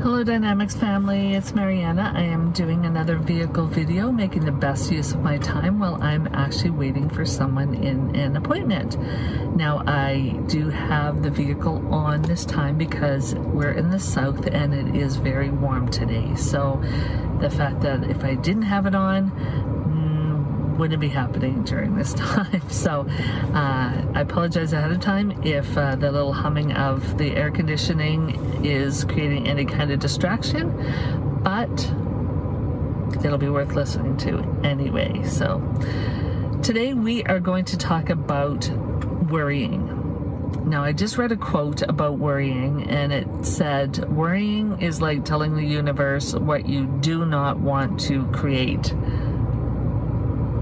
Hello DAYnamics family, it's Mariana. I am doing another vehicle video, making the best use of my time while I'm actually waiting for someone in an appointment. Now I do have the vehicle on this time because we're in the south and it is very warm today. So the fact that if I didn't have it on, wouldn't be happening during this time. So I apologize ahead of time if the little humming of the air conditioning is creating any kind of distraction, but it'll be worth listening to anyway. So today we are going to talk about worrying. Now I just read a quote about worrying and it said, worrying is like telling the universe what you do not want to create.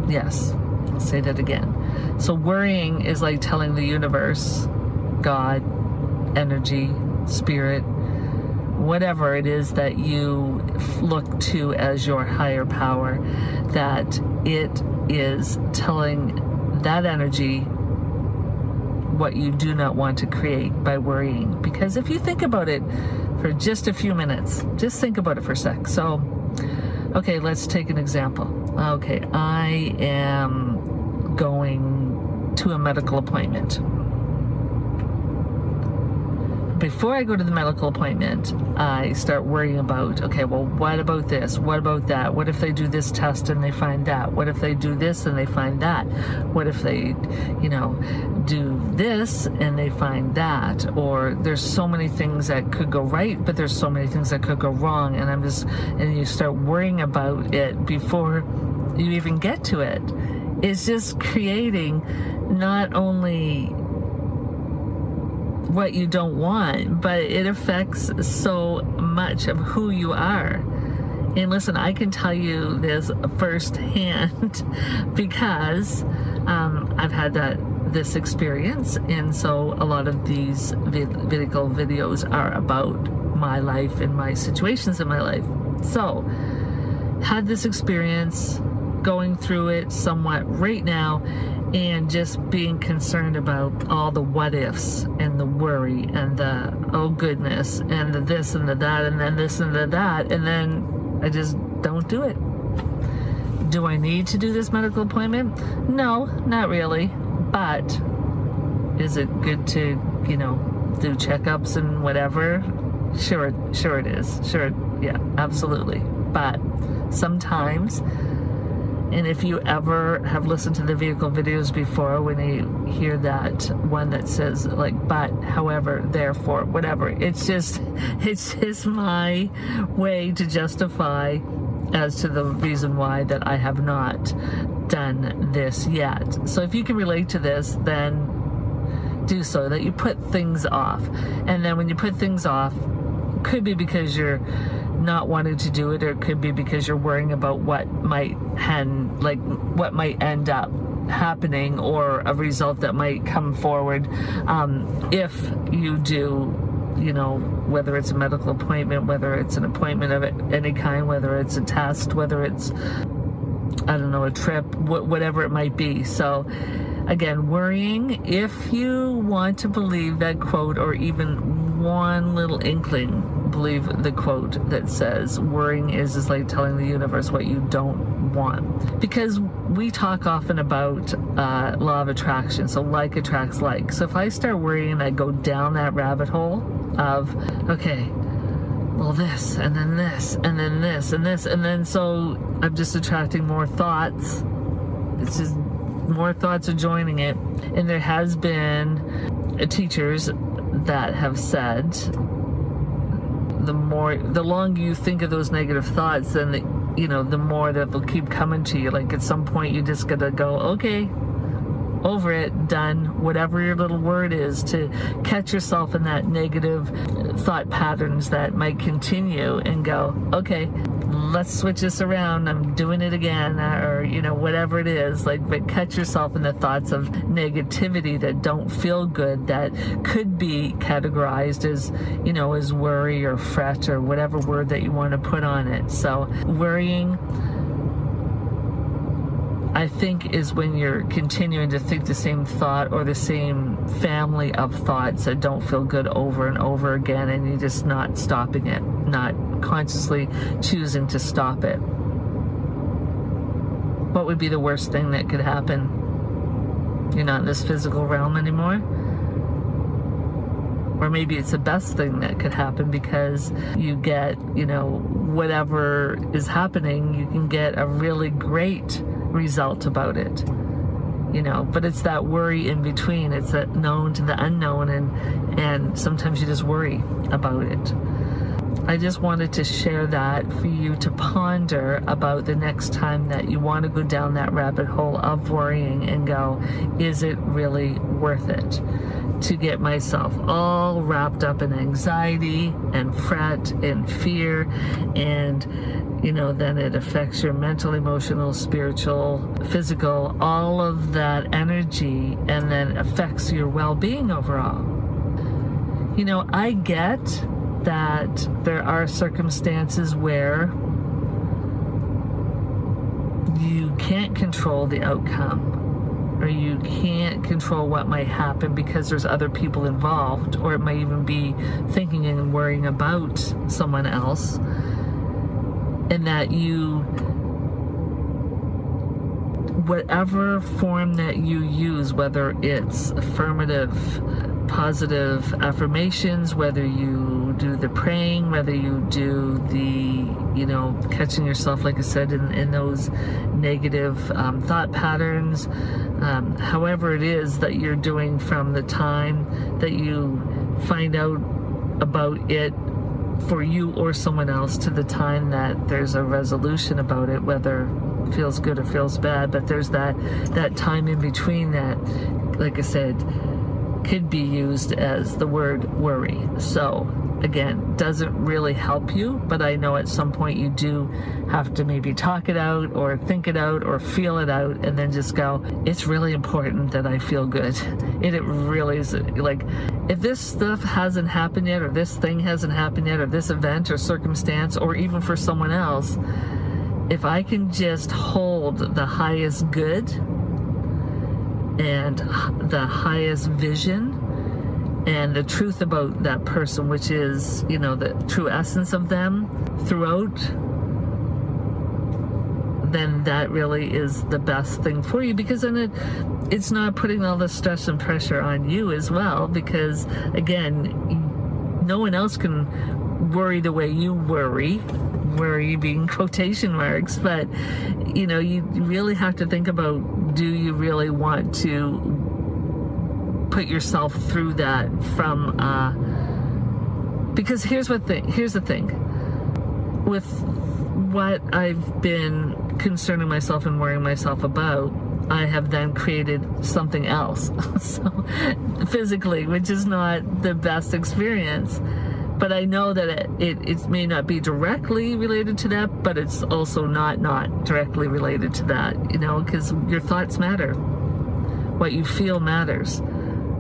Yes, I'll say that again. So worrying is like telling the universe, God, energy, spirit, whatever it is that you look to as your higher power, that it is telling that energy what you do not want to create by worrying. Because if you think about it for just a few minutes, just think about it for a sec. So, okay, let's take an example. Okay, I am going to a medical appointment. Before I go to the medical appointment, I start worrying about, okay, well, what about this? What about that? What if they do this test and they find that? What if they do this and they find that? What if they, do this and they find that? Or there's so many things that could go right, but there's so many things that could go wrong. And you start worrying about it before you even get to it. It's just creating not only what you don't want, but it affects so much of who you are. And listen, I can tell you this firsthand because I've had this experience, and so a lot of these vehicle videos are about my life and my situations in my life. So, had this experience, going through it somewhat right now, and just being concerned about all the what ifs and the worry and the oh goodness and the this and the that and then this and the that, and then I just don't do it. Do I need to do this medical appointment? No, not really. But is it good to, do checkups and whatever? Sure it is. Sure, yeah, absolutely. But sometimes, and if you ever have listened to the vehicle videos before, when you hear that one that says like, but, however, therefore, whatever, it's just my way to justify as to the reason why that I have not done this yet. So if you can relate to this, then do so, that you put things off. And then when you put things off, it could be because you're not wanting to do it, or it could be because you're worrying about what might end up happening, or a result that might come forward if you do, whether it's a medical appointment, whether it's an appointment of any kind, whether it's a test, whether it's, a trip, whatever it might be. So again, worrying, if you want to believe that quote, or even one little inkling, believe the quote that says worrying is like telling the universe what you don't want. Because we talk often about law of attraction, so like attracts like. So if I start worrying, I go down that rabbit hole of, okay, well, this, and then this, and then this, and this, and then so I'm just attracting more thoughts. It's just more thoughts are joining it. And there has been teachers that have said, the longer you think of those negative thoughts, then the more that they'll keep coming to you. Like at some point you just gotta go, okay, over it, done, whatever your little word is, to catch yourself in that negative thought patterns that might continue, and go, okay, let's switch this around, I'm doing it again, or whatever it is, but catch yourself in the thoughts of negativity that don't feel good, that could be categorized as as worry or fret, or whatever word that you want to put on it. So worrying, I think, is when you're continuing to think the same thought or the same family of thoughts that don't feel good over and over again, and you're just not stopping it, not consciously choosing to stop it. What would be the worst thing that could happen? You're not in this physical realm anymore? Or maybe it's the best thing that could happen, because you get, whatever is happening, you can get a really great result about it. But it's that worry in between. It's that known to the unknown, and sometimes you just worry about it. I just wanted to share that for you to ponder about the next time that you want to go down that rabbit hole of worrying and go, is it really worth it to get myself all wrapped up in anxiety and fret and fear, and then it affects your mental, emotional, spiritual, physical, all of that energy, and then affects your well-being overall. I get that there are circumstances where you can't control the outcome, or you can't control what might happen because there's other people involved, or it might even be thinking and worrying about someone else, and that whatever form that you use, whether it's affirmative, positive affirmations, whether you do the praying, whether you do the, catching yourself, like I said, in those negative thought patterns, however it is that you're doing from the time that you find out about it for you or someone else to the time that there's a resolution about it, whether it feels good or feels bad, but there's that time in between that, like I said, could be used as the word worry. So again, doesn't really help you, but I know at some point you do have to maybe talk it out or think it out or feel it out, and then just go, it's really important that I feel good. It really is. Like, if this stuff hasn't happened yet, or this thing hasn't happened yet, or this event or circumstance, or even for someone else, if I can just hold the highest good and the highest vision and the truth about that person, which is, the true essence of them throughout, then that really is the best thing for you, because then it's not putting all the stress and pressure on you as well, because again, no one else can worry the way you worry being quotation marks, but you really have to think about, do you really want to put yourself through that because here's the thing with what I've been concerning myself and worrying myself about, I have then created something else so physically, which is not the best experience. But I know that it may not be directly related to that, but it's also not directly related to that, because your thoughts matter. What you feel matters,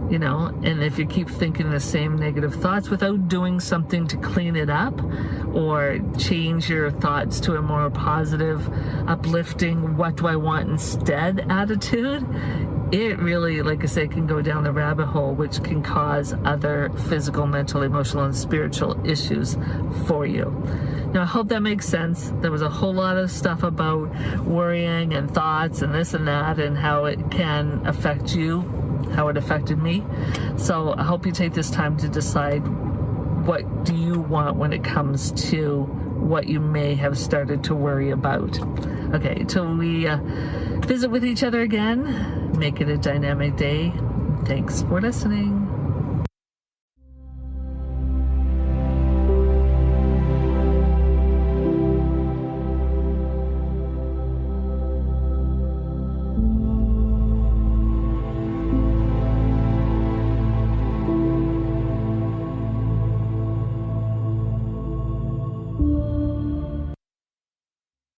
and if you keep thinking the same negative thoughts without doing something to clean it up or change your thoughts to a more positive, uplifting, what do I want instead attitude, it really, like I say, can go down the rabbit hole, which can cause other physical, mental, emotional, and spiritual issues for you. Now, I hope that makes sense. There was a whole lot of stuff about worrying and thoughts and this and that, and how it can affect you, how it affected me. So I hope you take this time to decide, what do you want when it comes to what you may have started to worry about. Okay, till we visit with each other again, make it a dynamic day. Thanks for listening.